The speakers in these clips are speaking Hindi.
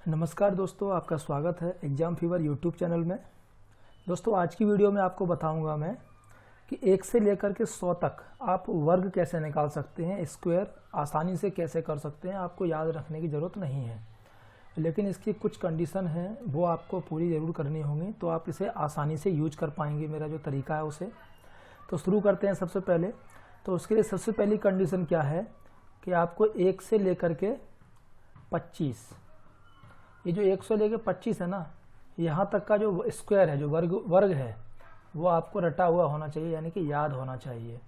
नमस्कार दोस्तों, आपका स्वागत है एग्ज़ाम फीवर यूट्यूब चैनल में। दोस्तों, आज की वीडियो में आपको बताऊंगा मैं कि 1 से लेकर के 100 तक आप वर्ग कैसे निकाल सकते हैं, स्क्वायर आसानी से कैसे कर सकते हैं। आपको याद रखने की ज़रूरत नहीं है, लेकिन इसकी कुछ कंडीशन है वो आपको पूरी ज़रूर करनी होंगी, तो आप इसे आसानी से यूज कर पाएंगे मेरा जो तरीका है उसे। तो शुरू करते हैं सबसे पहले। तो उसके लिए सबसे पहली कंडीशन क्या है कि आपको 1 से लेकर के 25, ये जो 1 से लेकर 25 है ना, यहाँ तक का जो स्क्वायर है, जो वर्ग है, वो आपको रटा हुआ होना चाहिए, यानी कि याद होना चाहिए।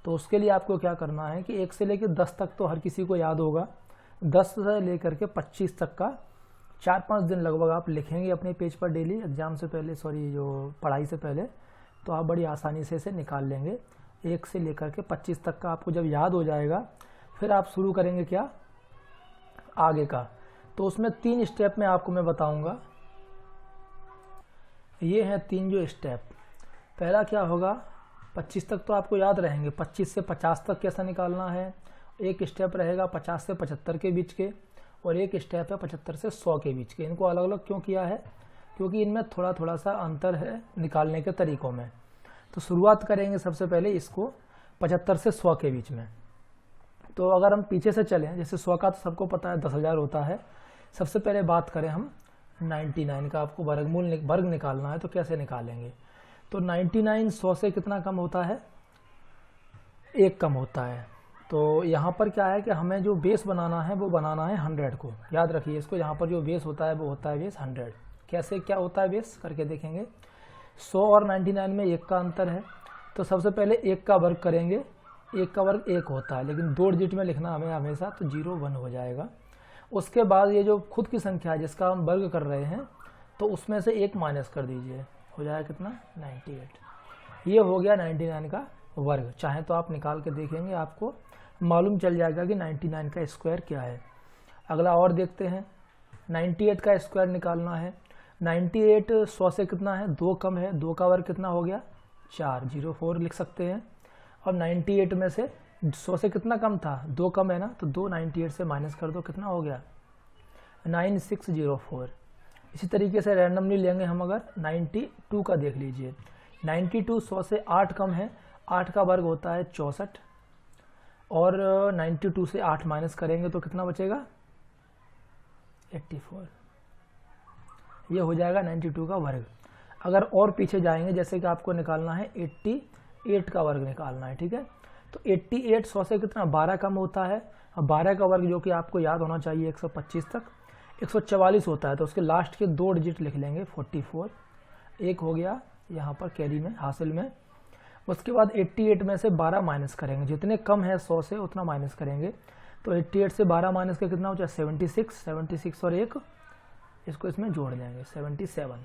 तो उसके लिए आपको क्या करना है कि 1 से लेकर 10 तक तो हर किसी को याद होगा। 10 से लेकर के 25 तक का 4-5 दिन लगभग आप लिखेंगे अपने पेज पर डेली, एग्जाम से पहले, जो पढ़ाई से पहले, तो आप बड़ी आसानी से इसे निकाल लेंगे। 1 से लेकर के 25 तक का आपको जब याद हो जाएगा, फिर आप शुरू करेंगे क्या, आगे का। तो उसमें 3 स्टेप में आपको मैं बताऊंगा। ये हैं 3 जो स्टेप। पहला क्या होगा, 25 तक तो आपको याद रहेंगे, 25 से 50 तक कैसा निकालना है। एक स्टेप रहेगा 50 से 75 के बीच के, और एक स्टेप है 75 से 100 के बीच के। इनको अलग अलग क्यों किया है, क्योंकि इनमें थोड़ा थोड़ा सा अंतर है निकालने के तरीकों में। तो शुरुआत करेंगे सबसे पहले इसको 75 से 100 के बीच में। तो अगर हम पीछे से चलें, जैसे 100 का तो सबको पता है 10,000 होता है। सबसे पहले बात करें हम 99 का, आपको वर्ग निकालना है, तो कैसे निकालेंगे। तो 99 100 से कितना कम होता है, 1 कम होता है। तो यहाँ पर क्या है कि हमें जो बेस बनाना है वो बनाना है 100 को। याद रखिए इसको, यहाँ पर जो बेस होता है वो होता है बेस 100। कैसे क्या होता है बेस, करके देखेंगे। 100 और 99 में 1 का अंतर है, तो सबसे पहले 1 का वर्ग करेंगे। 1 का वर्ग 1 होता है, लेकिन 2 डिजिट में लिखना हमें हमेशा, तो 0 1 हो जाएगा। उसके बाद ये जो खुद की संख्या है जिसका हम वर्ग कर रहे हैं, तो उसमें से 1 माइनस कर दीजिए, हो जाएगा कितना, 98। ये हो गया 99 का वर्ग। चाहे तो आप निकाल के देखेंगे, आपको मालूम चल जाएगा कि 99 का स्क्वायर क्या है। अगला और देखते हैं, 98 का स्क्वायर निकालना है। 98 100 से कितना है, 2 कम है। 2 का वर्ग कितना हो गया, 4, 04 लिख सकते हैं। और 98 में से 100 से कितना कम था, 2 कम है ना, तो 2 98 से माइनस कर दो, कितना हो गया, 9604। इसी तरीके से रैंडमली लेंगे हम, अगर 92 का देख लीजिए। 92 100 से 8 कम है। 8 का वर्ग होता है 64, और 92 से 8 माइनस करेंगे तो कितना बचेगा, 84। ये हो जाएगा 92 का वर्ग। अगर और पीछे जाएंगे, जैसे कि आपको निकालना है 88 का वर्ग निकालना है, ठीक है। तो 88 100 से कितना, 12 कम होता है। अब 12 का वर्ग जो कि आपको याद होना चाहिए 125 तक, 144 होता है। तो उसके लास्ट के 2 डिजिट लिख लेंगे, 44। 1 हो गया यहाँ पर कैरी में, हासिल में। उसके बाद 88 में से 12 माइनस करेंगे, जितने कम है 100 से उतना माइनस करेंगे। तो 88 से 12 माइनस का कितना हो जाए, 76 और 1 इसको इसमें जोड़ देंगे, 77।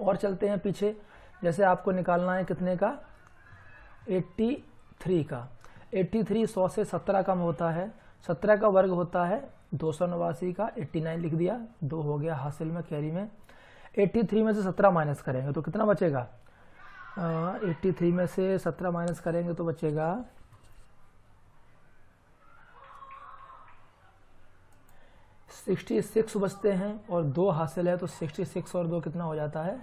और चलते हैं पीछे, जैसे आपको निकालना है कितने का, 83 का। 83 100 से 17 कम होता है। 17 का वर्ग होता है 289 का, 89 लिख दिया, 2 हो गया हासिल में, कैरी में। 83 में से 17 माइनस करेंगे तो कितना बचेगा, 83 में से 17 माइनस करेंगे तो बचेगा 66 बचते हैं, और 2 हासिल है, तो 66 और 2 कितना हो जाता है,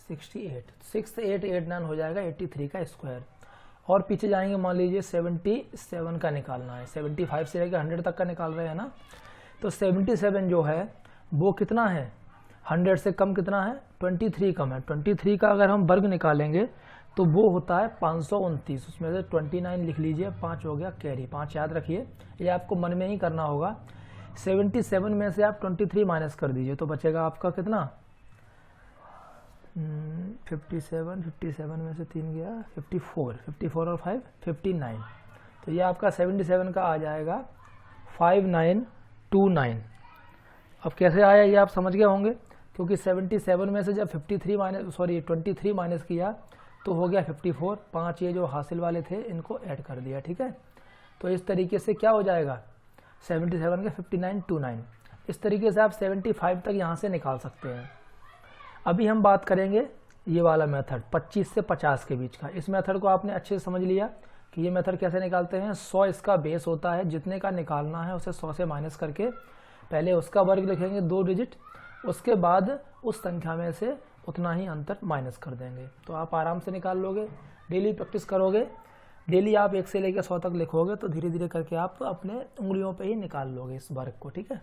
68। 6889 हो जाएगा 83 का स्क्वायर। और पीछे जाएंगे, मान लीजिए 77 का निकालना है। 75 से लेकर 100 तक का निकाल रहे हैं ना, तो 77 जो है वो कितना है, 100 से कम कितना है, 23 कम है। 23 का अगर हम वर्ग निकालेंगे तो वो होता है 529। उसमें से 29 लिख लीजिए, 5 हो गया कैरी, 5 याद रखिए, ये आपको मन में ही करना होगा। 77 में से आप 23 माइनस कर दीजिए, तो बचेगा आपका कितना, 57 में से 3 गया, 54 और 5 59। तो ये आपका 77 का आ जाएगा 5929। अब कैसे आया ये आप समझ गए होंगे, क्योंकि 77 में से जब 23 माइनस किया तो हो गया 54। 5 ये जो हासिल वाले थे इनको ऐड कर दिया, ठीक है। तो इस तरीके से क्या हो जाएगा, 77 का 5929। इस तरीके से आप 75 तक यहाँ से निकाल सकते हैं। अभी हम बात करेंगे ये वाला मेथड, 25 से 50 के बीच का। इस मेथड को आपने अच्छे से समझ लिया कि ये मेथड कैसे निकालते हैं। 100 इसका बेस होता है, जितने का निकालना है उसे 100 से माइनस करके पहले उसका वर्ग लिखेंगे 2 डिजिट, उसके बाद उस संख्या में से उतना ही अंतर माइनस कर देंगे। तो आप आराम से निकाल लोगे, डेली प्रैक्टिस करोगे, डेली आप 1 से लेकर 100 तक लिखोगे तो धीरे धीरे करके आप अपने उंगलियों पे ही निकाल लोगे इस वर्ग को, ठीक है।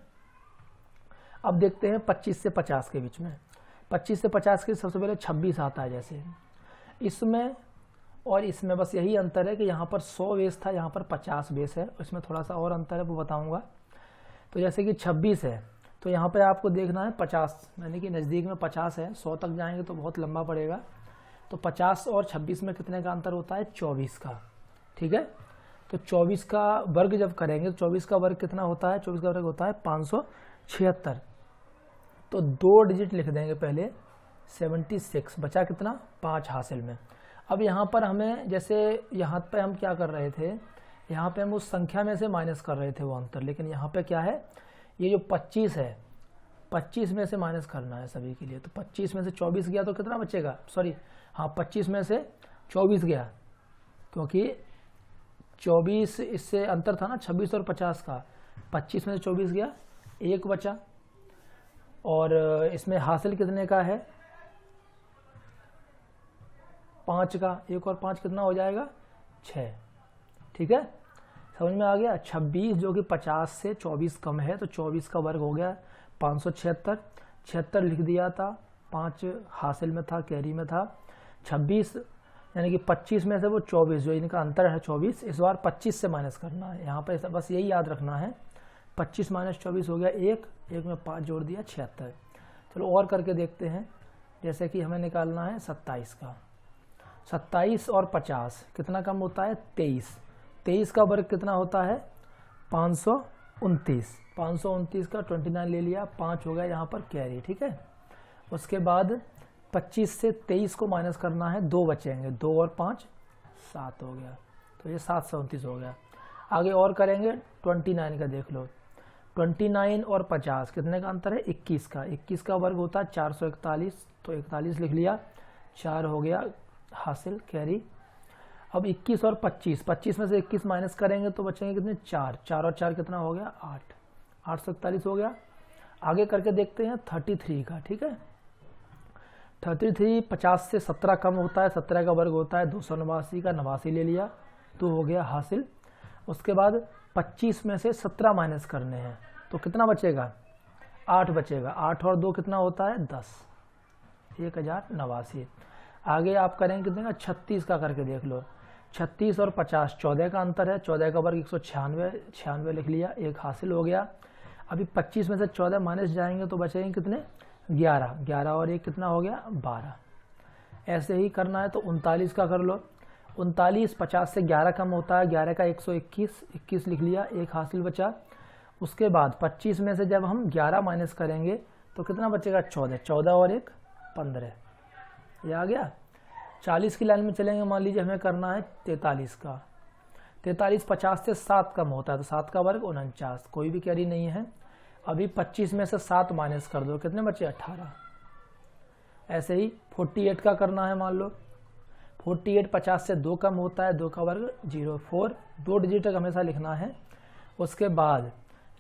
अब देखते हैं 25 से 50 के बीच में। 25 से 50 के सबसे पहले 26 आता है, जैसे इसमें और इसमें बस यही अंतर है कि यहाँ पर 100 बेस था, यहाँ पर 50 बेस है, इसमें थोड़ा सा और अंतर है वो बताऊँगा। तो जैसे कि 26 है तो यहाँ पे आपको देखना है 50, यानी कि नज़दीक में 50 है, 100 तक जाएंगे तो बहुत लंबा पड़ेगा। तो 50 और 26 में कितने का अंतर होता है? 24 का, ठीक है। तो 24 का वर्ग जब करेंगे तो 24 का वर्ग कितना होता है? 24 का वर्ग होता है 576। तो 2 डिजिट लिख देंगे पहले, 76, बचा कितना? 5 हासिल में। अब यहाँ पर हमें, जैसे यहाँ पे हम क्या कर रहे थे, यहाँ पे हम उस संख्या में से माइनस कर रहे थे वो अंतर, लेकिन यहाँ पे क्या है, ये जो 25 है 25 में से माइनस करना है सभी के लिए। तो 25 में से 24 गया तो कितना बचेगा? सॉरी हाँ, 25 में से 24 गया, क्योंकि 24 इससे अंतर था ना 26 और 50 का। 25 में से 24 गया, 1 बचा, और इसमें हासिल कितने का है? 5 का। 1 और 5 कितना हो जाएगा? 6, ठीक है। समझ में आ गया। 26 जो कि 50 से 24 कम है, तो 24 का वर्ग हो गया 576। 76 लिख दिया था, 5 हासिल में था, कैरी में था। 26 यानी कि 25 में से वो 24, जो इनका अंतर है 24, इस बार 25 से माइनस करना है। यहाँ पर बस यही याद रखना है, 25 माइनस 24 हो गया 1, 1 में 5 जोड़ दिया 76। चलो और करके देखते हैं। जैसे कि हमें निकालना है 27 का। 27 और 50 कितना कम होता है? 23। 23 का वर्ग कितना होता है? 529। 529 का 29 ले लिया, 5 हो गया यहाँ पर कैरी, ठीक है। उसके बाद 25 से 23 को माइनस करना है, 2 बचेंगे, 2 और 5 7 हो गया, तो ये 729 हो गया। आगे और करेंगे, 29 का देख लो। 29 और 50 कितने का अंतर है? 21 का। 21 का वर्ग होता है 441, तो 41 लिख लिया, 4 हो गया हासिल, कैरी। अब 21 और 25, 25 में से 21 माइनस करेंगे तो बचेंगे कितने? 4, 4 और 4 कितना हो गया? 8, 841 हो गया। आगे करके देखते हैं 33 का, ठीक है। 33 50 से 17 कम होता है, 17 का वर्ग होता है 289 का, 89 ले लिया, तो हो गया हासिल। उसके बाद 25 में से 17 माइनस करने हैं, तो कितना बचेगा? 8 बचेगा। 8 और 2 कितना होता है? 10, 1089। आगे आप करेंगे कितने का? 36 का करके देख लो। 36 और 50 14 का अंतर है, 14 का वर्ग 196, 96 लिख लिया, 1 हासिल हो गया। अभी 25 में से 14 माइनस जाएंगे तो बचेंगे कितने? 11, 11 और 1 कितना हो गया? 12। ऐसे ही करना है तो 39 का कर लो। 39 50 से 11 कम होता है, 11 का 121, 21 लिख लिया, 1 हासिल बचा। उसके बाद 25 में से जब हम 11 माइनस करेंगे तो कितना बचेगा? 14, 14 और 1 15, ये आ गया। 40 की लाइन में चलेंगे, मान लीजिए हमें करना है 43 का। 43 50 से 7 कम होता है, तो 7 का वर्ग 49, कोई भी कैरी नहीं है। अभी 25 में से 7 माइनस कर दो, कितने बचे? 18। ऐसे ही 48 का करना है, मान लो 48 50 से 2 कम होता है, 2 का वर्ग 04, 2 डिजिट तक हमेशा लिखना है। उसके बाद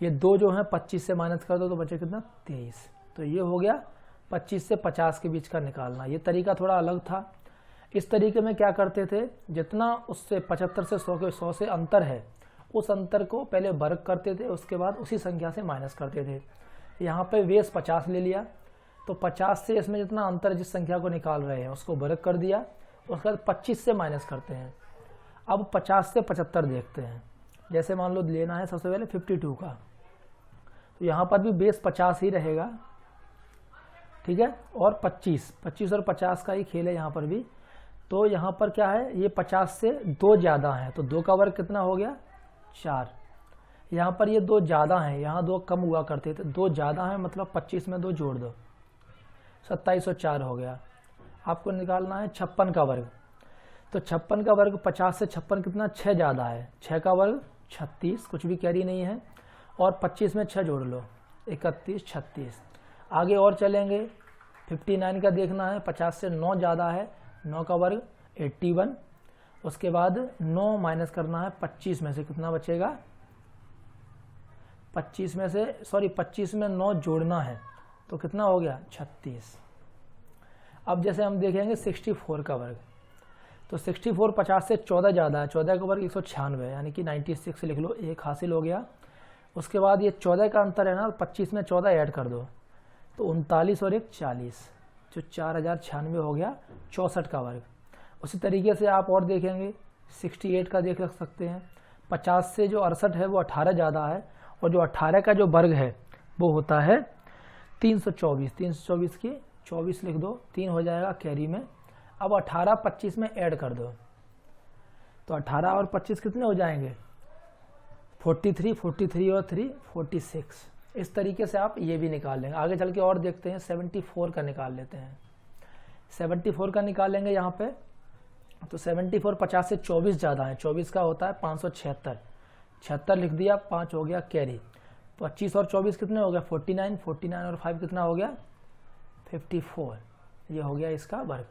ये 2 जो है 25 से माइनस कर दो तो बचे कितना? 23। तो ये हो गया 25 से 50 के बीच का निकालना। ये तरीका थोड़ा अलग था। इस तरीके में क्या करते थे, जितना उससे 75 से 100 से अंतर है, उस अंतर को पहले वर्ग करते थे, उसके बाद उसी संख्या से माइनस करते थे। यहाँ पे बेस 50 ले लिया, तो 50 से इसमें जितना अंतर जिस संख्या को निकाल रहे हैं उसको वर्ग कर दिया, उसके बाद 25 से माइनस करते हैं। अब 50 से 75 देखते हैं। जैसे मान लो लेना है सबसे पहले 52 का, तो यहाँ पर भी बेस 50 ही रहेगा, ठीक है। और 25 और 50 का ही खेल है यहाँ पर भी। तो यहाँ पर क्या है, ये 50 से 2 ज़्यादा है, तो 2 का वर्ग कितना हो गया? 4। यहाँ पर ये 2 ज़्यादा हैं, यहाँ 2 कम हुआ करते थे, 2 ज़्यादा हैं, मतलब 25 में 2 जोड़ दो, 27 और 4 हो गया। आपको निकालना है 56 का वर्ग। तो 56 का वर्ग 50 से 56 कितना? 6 ज़्यादा है, 6 का वर्ग 36, कुछ भी कैरी नहीं है, और 25 में 6 जोड़ लो, 31 36। आगे और चलेंगे, 59 का देखना है, 50 से 9 ज़्यादा है, 9 का वर्ग 81। उसके बाद 9 माइनस करना है 25 में से, कितना बचेगा? 25 में 9 जोड़ना है तो कितना हो गया 36। अब जैसे हम देखेंगे 64 का वर्ग, तो 64 50 से 14 ज़्यादा है, 14 का वर्ग 196 यानी कि 96 लिख लो, एक हासिल हो गया। उसके बाद ये 14 का अंतर है ना, 25 में 14 ऐड कर दो तो 39 और 1 40, जो 4096 हो गया 64 का वर्ग। उसी तरीके से आप और देखेंगे 68 का देख सकते हैं, 50 से जो 68 है वो 18 ज़्यादा है, और जो 18 का जो वर्ग है वो होता है 324। 324 की 24 लिख दो, 3 हो जाएगा कैरी में। अब 18 25 में ऐड कर दो तो 18 और 25 कितने हो जाएंगे 43, 43 और 3 46। इस तरीके से आप ये भी निकाल लेंगे। आगे चल के और देखते हैं, 74 का निकाल लेते हैं। 74 का निकालेंगे यहाँ पे, तो 74 50 से 24 ज़्यादा है, 24 का होता है 576, 76 लिख दिया, 5 हो गया कैरी। 25 और 24 कितने हो गया 49, 49 और 5 कितना हो गया 54, ये हो गया इसका वर्ग।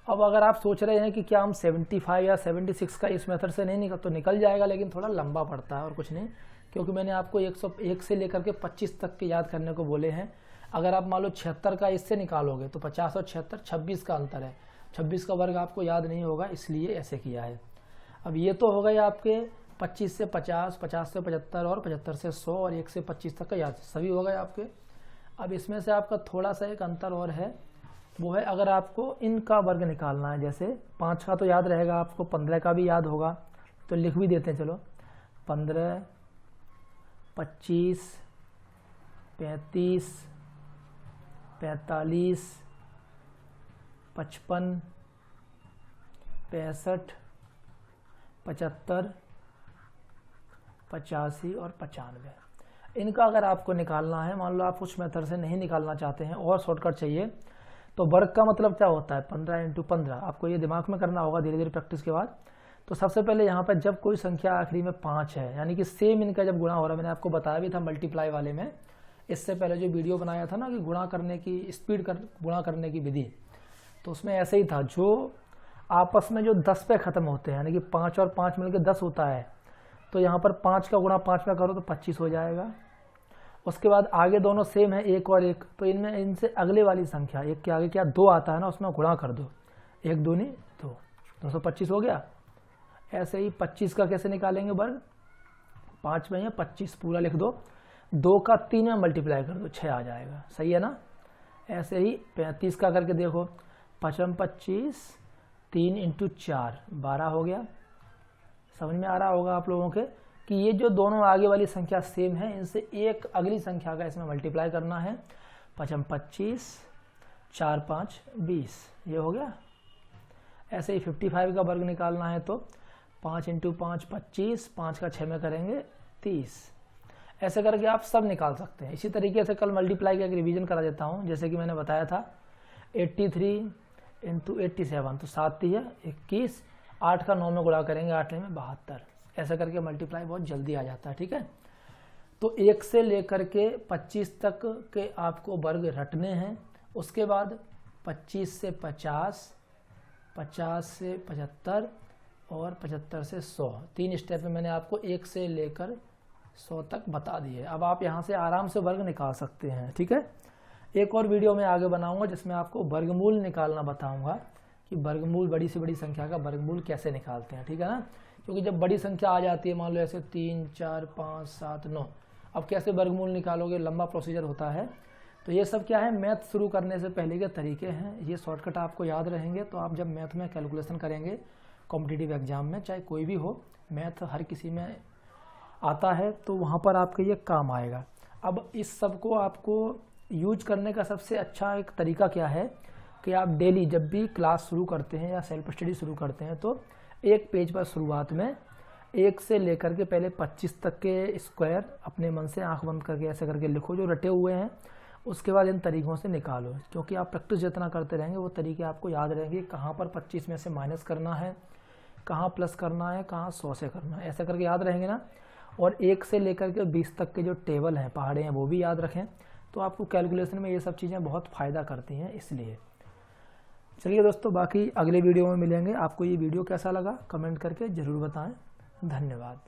अब अगर आप सोच रहे हैं कि क्या हम 75 या 76 का इस मेथड से नहीं निकल, तो निकल जाएगा, लेकिन थोड़ा लंबा पड़ता है और कुछ नहीं, क्योंकि मैंने आपको 101 से लेकर के 25 तक के याद करने को बोले हैं। अगर आप मान लो 76 का इससे निकालोगे तो 50 और 76 26 का अंतर है, 26 का वर्ग आपको याद नहीं होगा, इसलिए ऐसे किया है। अब ये तो हो गए आपके 25 से 50, 50 से 75 और 75 से 100 और 1 से 25 तक का याद सभी हो गए आपके। अब इसमें से आपका थोड़ा सा एक अंतर और है, वो है अगर आपको इनका वर्ग निकालना है, जैसे 5 का तो याद रहेगा आपको, 15 का भी याद होगा, तो लिख भी देते हैं। चलो 15, 25, 35, 45, 55, 65, 75, 85 और 95। इनका अगर आपको निकालना है, मान लो आप उस मेथड से नहीं निकालना चाहते हैं और शॉर्टकट चाहिए, तो वर्ग का मतलब क्या होता है 15 × 15। आपको ये दिमाग में करना होगा धीरे धीरे प्रैक्टिस के बाद। तो सबसे पहले यहाँ पर जब कोई संख्या आखिरी में 5 है, यानी कि सेम इनका जब गुणा हो रहा है, मैंने आपको बताया भी था मल्टीप्लाई वाले में, इससे पहले जो वीडियो बनाया था ना कि गुणा करने की स्पीड गुणा करने की विधि, तो उसमें ऐसे ही था, जो आपस में जो 10 पे ख़त्म होते हैं, यानी कि 5 और 5 मिलकर 10 होता है, तो यहाँ पर 5 का गुणा 5 में करो तो 25 हो जाएगा। उसके बाद आगे दोनों सेम है 1 और 1, तो इनमें इनसे अगले वाली संख्या 1 के आगे क्या 2 आता है ना, उसमें गुणा कर दो, 1 दूनी 2, 225 हो गया। ऐसे ही 25 का कैसे निकालेंगे वर्ग, 5 में है 25 पूरा लिख दो, 2 का 3 में मल्टीप्लाई कर दो 6 आ जाएगा, सही है ना। ऐसे ही 35 का करके देखो, 5 25, 3 × 4 12 हो गया। समझ में आ रहा होगा आप लोगों के कि ये जो दोनों आगे वाली संख्या सेम है, इनसे एक अगली संख्या का इसमें मल्टीप्लाई करना है। 5 25, 4 5 20, ये हो गया। ऐसे ही 55 का वर्ग निकालना है तो 5 × 5 25, 5 का 6 में करेंगे 30। ऐसे करके आप सब निकाल सकते हैं। इसी तरीके से कल मल्टीप्लाई का एक रिवीजन करा देता हूँ, जैसे कि मैंने बताया था 83 × 87, तो 7 है 21, 8 का 9 में गुणा करेंगे, 8 में 72। ऐसा करके मल्टीप्लाई बहुत जल्दी आ जाता है, ठीक है। तो 1 से लेकर के 25 तक के आपको वर्ग रटने हैं। उसके बाद 25 से 50, 50 से 75 और 75 से 100, 3 स्टेप में मैंने आपको 1 से लेकर 100 तक बता दिए। अब आप यहाँ से आराम से वर्ग निकाल सकते हैं, ठीक है। एक और वीडियो में आगे बनाऊंगा जिसमें आपको वर्गमूल निकालना बताऊंगा कि वर्गमूल, बड़ी से बड़ी संख्या का वर्गमूल कैसे निकालते हैं, ठीक है ना। क्योंकि जब बड़ी संख्या आ जाती है, मान लो ऐसे 3 4 5 7 9, अब कैसे वर्गमूल निकालोगे, लंबा प्रोसीजर होता है। तो ये सब क्या है, मैथ शुरू करने से पहले के तरीके हैं, ये शॉर्टकट आपको याद रहेंगे। तो आप जब मैथ में कैलकुलेशन करेंगे कॉम्पिटिटिव एग्जाम में, चाहे कोई भी हो, मैथ हर किसी में आता है, तो वहाँ पर आपके ये काम आएगा। अब इस सब को आपको यूज करने का सबसे अच्छा एक तरीका क्या है कि आप डेली जब भी क्लास शुरू करते हैं या सेल्फ स्टडी शुरू करते हैं, तो एक पेज पर शुरुआत में 1 से लेकर के पहले 25 तक के स्क्वायर अपने मन से आंख बंद करके ऐसे करके लिखो जो रटे हुए हैं। उसके बाद इन तरीक़ों से निकालो, क्योंकि आप प्रैक्टिस जितना करते रहेंगे वो तरीके आपको याद रहेंगे, कहाँ पर 25 में से माइनस करना है, कहाँ प्लस करना है, कहाँ 100 से करना है, ऐसा करके याद रहेंगे ना। और 1 से लेकर के 20 तक के जो टेबल हैं, पहाड़े हैं, वो भी याद रखें, तो आपको कैलकुलेशन में ये सब चीज़ें बहुत फ़ायदा करती हैं। इसलिए चलिए दोस्तों, बाकी अगले वीडियो में मिलेंगे। आपको ये वीडियो कैसा लगा कमेंट करके ज़रूर बताएं। धन्यवाद।